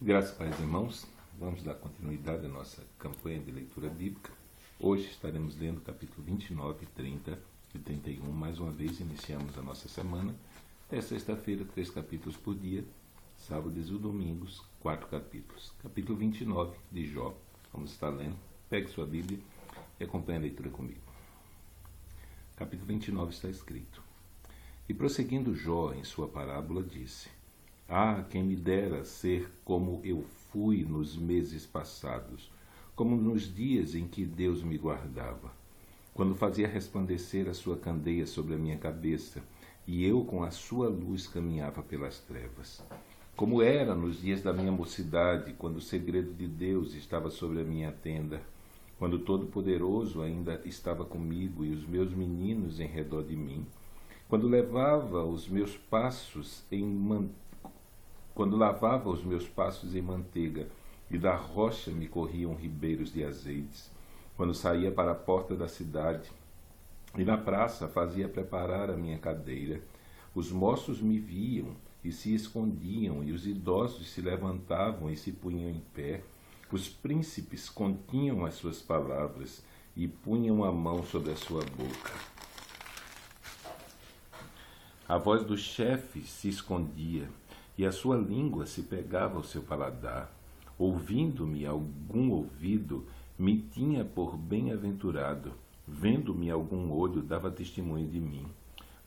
Graças a Deus, irmãos, vamos dar continuidade à nossa campanha de leitura bíblica. Hoje estaremos lendo capítulo 29, 30 e 31. Mais uma vez iniciamos a nossa semana. É sexta-feira, 3 capítulos por dia. Sábados e domingos, 4 capítulos. Capítulo 29 de Jó. Vamos estar lendo. Pegue sua Bíblia e acompanhe a leitura comigo. Capítulo 29 está escrito: E prosseguindo Jó em sua parábola disse: Ah, quem me dera ser como eu fui nos meses passados, como nos dias em que Deus me guardava, quando fazia resplandecer a sua candeia sobre a minha cabeça, e eu com a sua luz caminhava pelas trevas. Como era nos dias da minha mocidade, quando o segredo de Deus estava sobre a minha tenda, quando o Todo-Poderoso ainda estava comigo e os meus meninos em redor de mim, quando lavava os meus passos em manteiga, e da rocha me corriam ribeiros de azeites, quando saía para a porta da cidade, e na praça fazia preparar a minha cadeira, os moços me viam e se escondiam, e os idosos se levantavam e se punham em pé, os príncipes continham as suas palavras e punham a mão sobre a sua boca. A voz dos chefes se escondia, e a sua língua se pegava ao seu paladar. Ouvindo-me algum ouvido, me tinha por bem-aventurado. Vendo-me algum olho, dava testemunho de mim.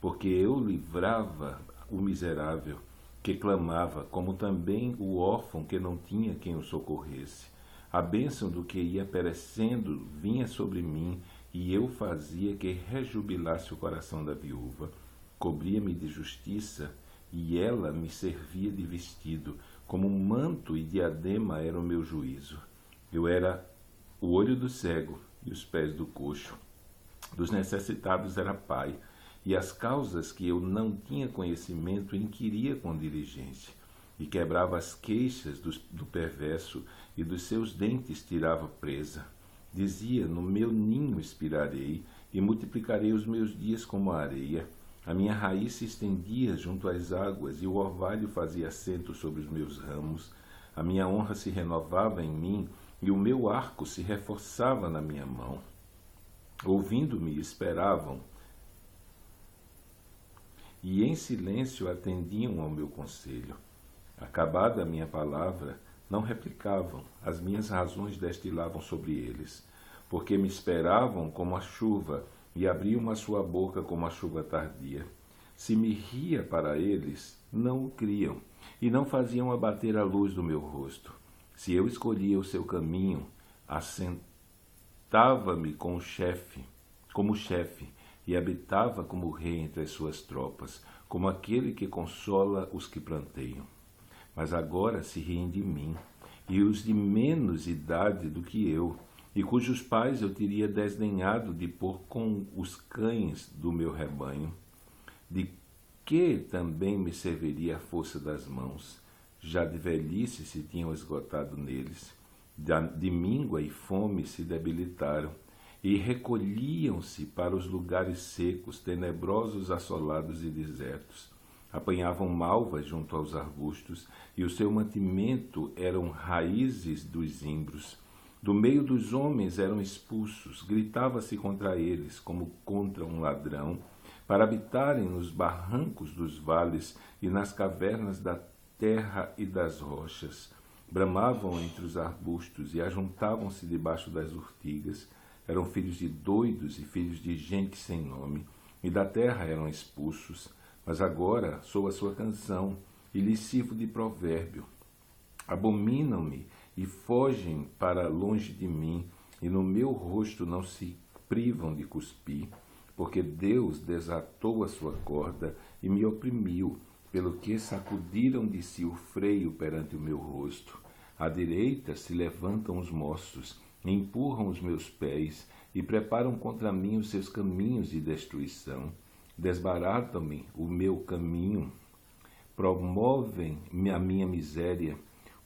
Porque eu livrava o miserável, que clamava, como também o órfão que não tinha quem o socorresse. A bênção do que ia perecendo vinha sobre mim, e eu fazia que rejubilasse o coração da viúva. Cobria-me de justiça, e ela me servia de vestido, como um manto e diadema era o meu juízo. Eu era o olho do cego e os pés do coxo. Dos necessitados era pai, e as causas que eu não tinha conhecimento inquiria com diligência, e quebrava as queixas do perverso, e dos seus dentes tirava presa. Dizia, no meu ninho expirarei, e multiplicarei os meus dias como a areia. A minha raiz se estendia junto às águas, e o orvalho fazia assento sobre os meus ramos. A minha honra se renovava em mim, e o meu arco se reforçava na minha mão. Ouvindo-me, esperavam, e em silêncio atendiam ao meu conselho. Acabada a minha palavra, não replicavam, as minhas razões destilavam sobre eles, porque me esperavam como a chuva, e abriam a sua boca como a chuva tardia. Se me ria para eles, não o criam, e não faziam abater a luz do meu rosto. Se eu escolhia o seu caminho, assentava-me como chefe, e habitava como rei entre as suas tropas, como aquele que consola os que planteiam. Mas agora se riem de mim, e os de menos idade do que eu, e cujos pais eu teria desdenhado de pôr com os cães do meu rebanho. De que também me serviria a força das mãos? Já de velhice se tinham esgotado neles, de míngua e fome se debilitaram, e recolhiam-se para os lugares secos, tenebrosos, assolados e desertos. Apanhavam malvas junto aos arbustos, e o seu mantimento eram raízes dos zimbros. Do meio dos homens eram expulsos, gritava-se contra eles, como contra um ladrão, para habitarem nos barrancos dos vales e nas cavernas da terra e das rochas. Bramavam entre os arbustos e ajuntavam-se debaixo das urtigas. Eram filhos de doidos e filhos de gente sem nome, e da terra eram expulsos. Mas agora sou a sua canção, e lhes sirvo de provérbio. Abominam-me e fogem para longe de mim, e no meu rosto não se privam de cuspir, porque Deus desatou a sua corda e me oprimiu, pelo que sacudiram de si o freio perante o meu rosto. À direita se levantam os moços, empurram os meus pés, e preparam contra mim os seus caminhos de destruição. Desbaratam-me o meu caminho, promovem a minha miséria.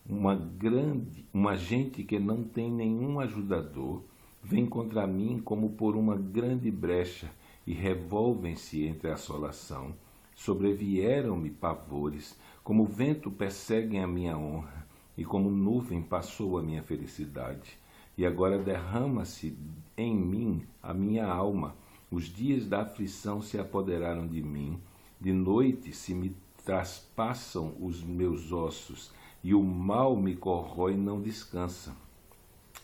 Uma gente que não tem nenhum ajudador, vem contra mim como por uma grande brecha, e revolvem-se entre a assolação. Sobrevieram-me pavores, como o vento perseguem a minha honra. e como nuvem passou a minha felicidade. E agora derrama-se em mim a minha alma. Os dias da aflição se apoderaram de mim. De noite se me traspassam os meus ossos, e o mal me corrói e não descansa.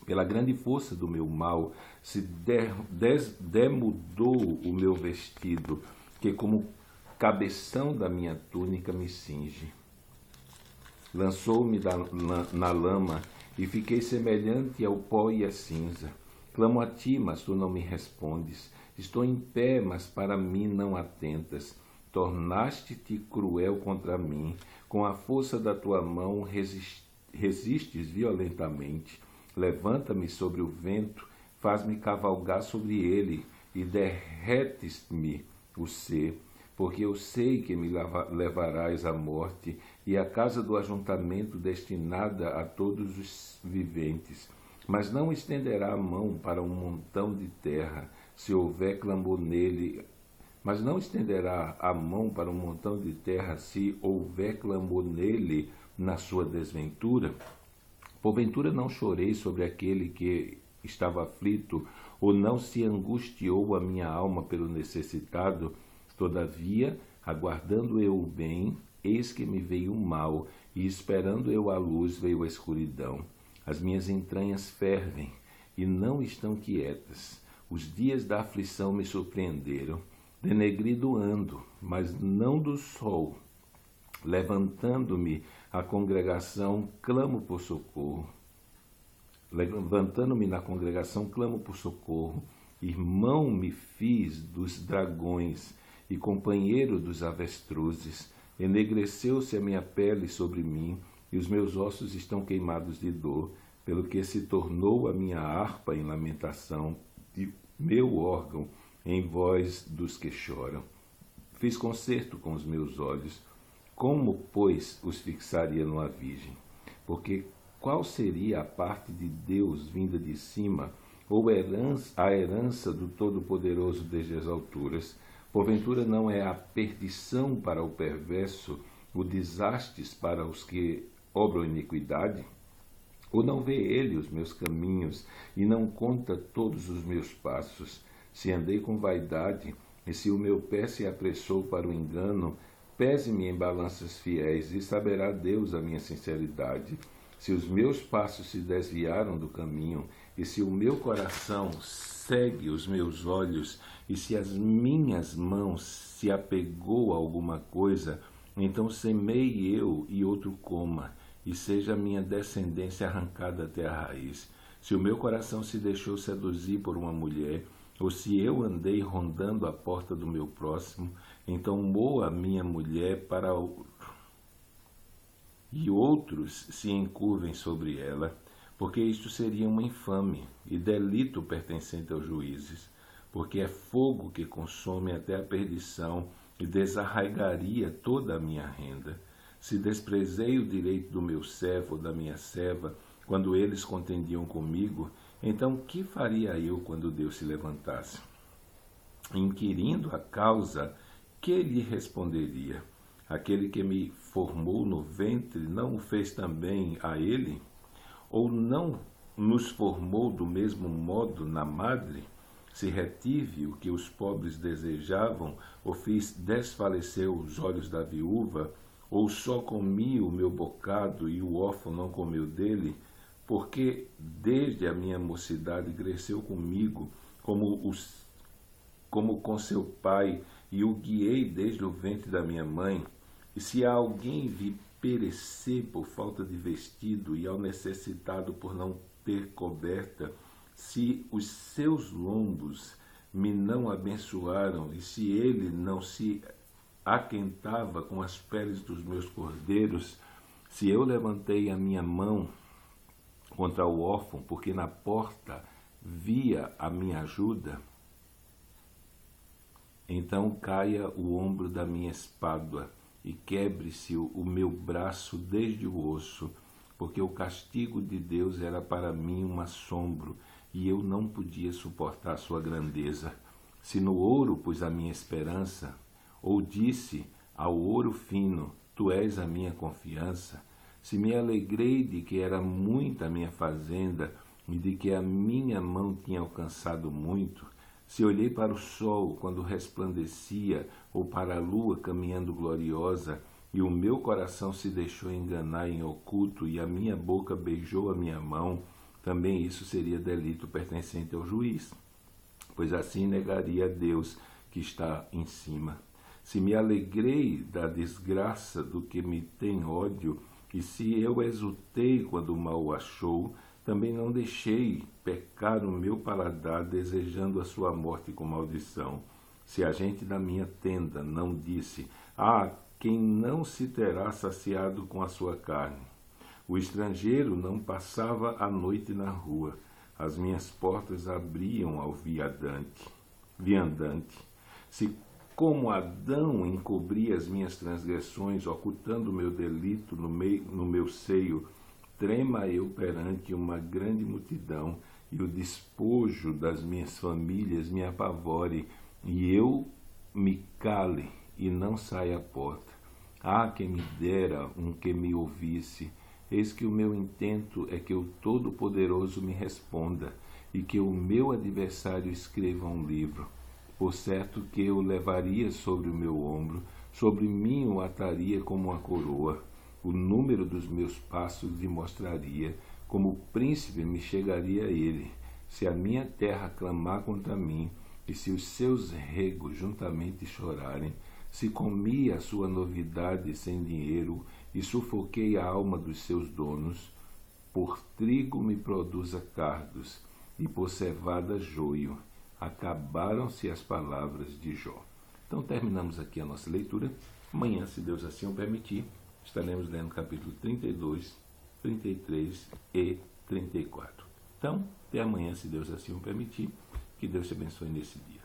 Pela grande força do meu mal se demudou o meu vestido, que como cabeção da minha túnica me cinge. Lançou-me na lama, e fiquei semelhante ao pó e à cinza. Clamo a ti, mas tu não me respondes. Estou em pé, mas para mim não atentas. Tornaste-te cruel contra mim. Com a força da tua mão resistes violentamente. Levanta-me sobre o vento, faz-me cavalgar sobre ele, e derretes-me o ser, porque eu sei que me levarás à morte, e à casa do ajuntamento destinada a todos os viventes. Mas não estenderá a mão para um montão de terra, se houver clamor nele. Mas não estenderá a mão para um montão de terra, se houver clamor nele na sua desventura. Porventura não chorei sobre aquele que estava aflito, ou não se angustiou a minha alma pelo necessitado? Todavia, aguardando eu o bem, eis que me veio o mal, e esperando eu a luz, veio a escuridão. As minhas entranhas fervem, e não estão quietas. Os dias da aflição me surpreenderam. Denegrido ando, mas não do sol. Levantando-me a congregação, clamo por socorro. Levantando-me na congregação, clamo por socorro. Irmão me fiz dos dragões e companheiro dos avestruzes. Enegreceu-se a minha pele sobre mim, e os meus ossos estão queimados de dor, pelo que se tornou a minha harpa em lamentação, e meu órgão em voz dos que choram. Fiz concerto com os meus olhos. Como, pois, os fixaria numa virgem? Porque qual seria a parte de Deus vinda de cima, ou a herança do Todo-Poderoso desde as alturas? Porventura não é a perdição para o perverso, o desastre para os que obram iniquidade? Ou não vê ele os meus caminhos, e não conta todos os meus passos? Se andei com vaidade, e se o meu pé se apressou para o engano, pese-me em balanças fiéis, e saberá Deus a minha sinceridade. Se os meus passos se desviaram do caminho, e se o meu coração segue os meus olhos, e se as minhas mãos se apegou a alguma coisa, então semeie eu e outro coma, e seja a minha descendência arrancada até a raiz. Se o meu coração se deixou seduzir por uma mulher, ou se eu andei rondando a porta do meu próximo, então moa a minha mulher para e outros se encurvem sobre ela, porque isto seria uma infâmia e delito pertencente aos juízes, porque é fogo que consome até a perdição e desarraigaria toda a minha renda. Se desprezei o direito do meu servo ou da minha serva, quando eles contendiam comigo, então que faria eu quando Deus se levantasse? Inquirindo a causa, que lhe responderia? Aquele que me formou no ventre não o fez também a ele? Ou não nos formou do mesmo modo na madre? Se retive o que os pobres desejavam, ou fiz desfalecer os olhos da viúva, ou só comi o meu bocado e o órfão não comeu dele? Porque desde a minha mocidade cresceu comigo, como com seu pai, e o guiei desde o ventre da minha mãe. E se a alguém vi perecer por falta de vestido, e ao necessitado por não ter coberta, se os seus lombos me não abençoaram, e se ele não se aquentava com as peles dos meus cordeiros, se eu levantei a minha mão contra o órfão, porque na porta via a minha ajuda, então caia o ombro da minha espádua, e quebre-se o meu braço desde o osso, porque o castigo de Deus era para mim um assombro, e eu não podia suportar sua grandeza. Se no ouro pus a minha esperança, ou disse ao ouro fino, tu és a minha confiança, Se me alegrei de que era muita a minha fazenda e de que a minha mão tinha alcançado muito, se olhei para o sol quando resplandecia ou para a lua caminhando gloriosa, e o meu coração se deixou enganar em oculto e a minha boca beijou a minha mão, também isso seria delito pertencente ao juiz, pois assim negaria a Deus que está em cima. Se me alegrei da desgraça do que me tem ódio, e se eu exultei quando o mal o achou, também não deixei pecar o meu paladar desejando a sua morte com maldição. Se a gente da minha tenda não disse, quem não se terá saciado com a sua carne. O estrangeiro não passava a noite na rua. As minhas portas abriam ao viandante. Se como Adão encobri as minhas transgressões, ocultando o meu delito no meu seio, trema eu perante uma grande multidão, e o despojo das minhas famílias me apavore, e eu me cale e não saia à porta. Quem me dera um que me ouvisse. Eis que o meu intento é que o Todo-Poderoso me responda, e que o meu adversário escreva um livro. Por certo que eu levaria sobre o meu ombro, sobre mim o ataria como uma coroa. O número dos meus passos lhe mostraria, como príncipe me chegaria a ele. Se a minha terra clamar contra mim, e se os seus regos juntamente chorarem, se comi a sua novidade sem dinheiro, e sufoquei a alma dos seus donos, por trigo me produza cardos, e por cevada joio. Acabaram-se as palavras de Jó. Então terminamos aqui a nossa leitura. Amanhã, se Deus assim o permitir, estaremos lendo capítulo 32, 33 e 34. Então, até amanhã, se Deus assim o permitir. Que Deus te abençoe nesse dia.